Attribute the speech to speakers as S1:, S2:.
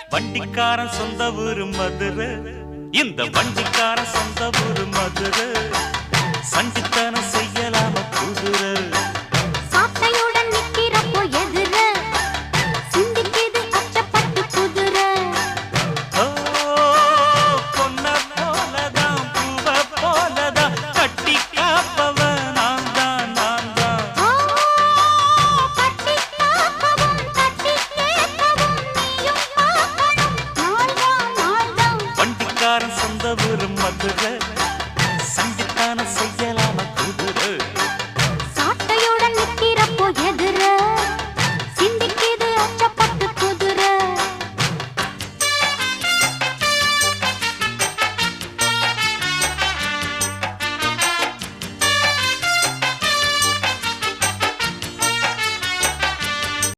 S1: வண்டிக்காரன் சொந்த ஊரு மதுரை, இந்த வண்டிக்காரன் சொந்த ஊரு மதுரை. சண்டித்தனம் செய்யலாம குதிரை.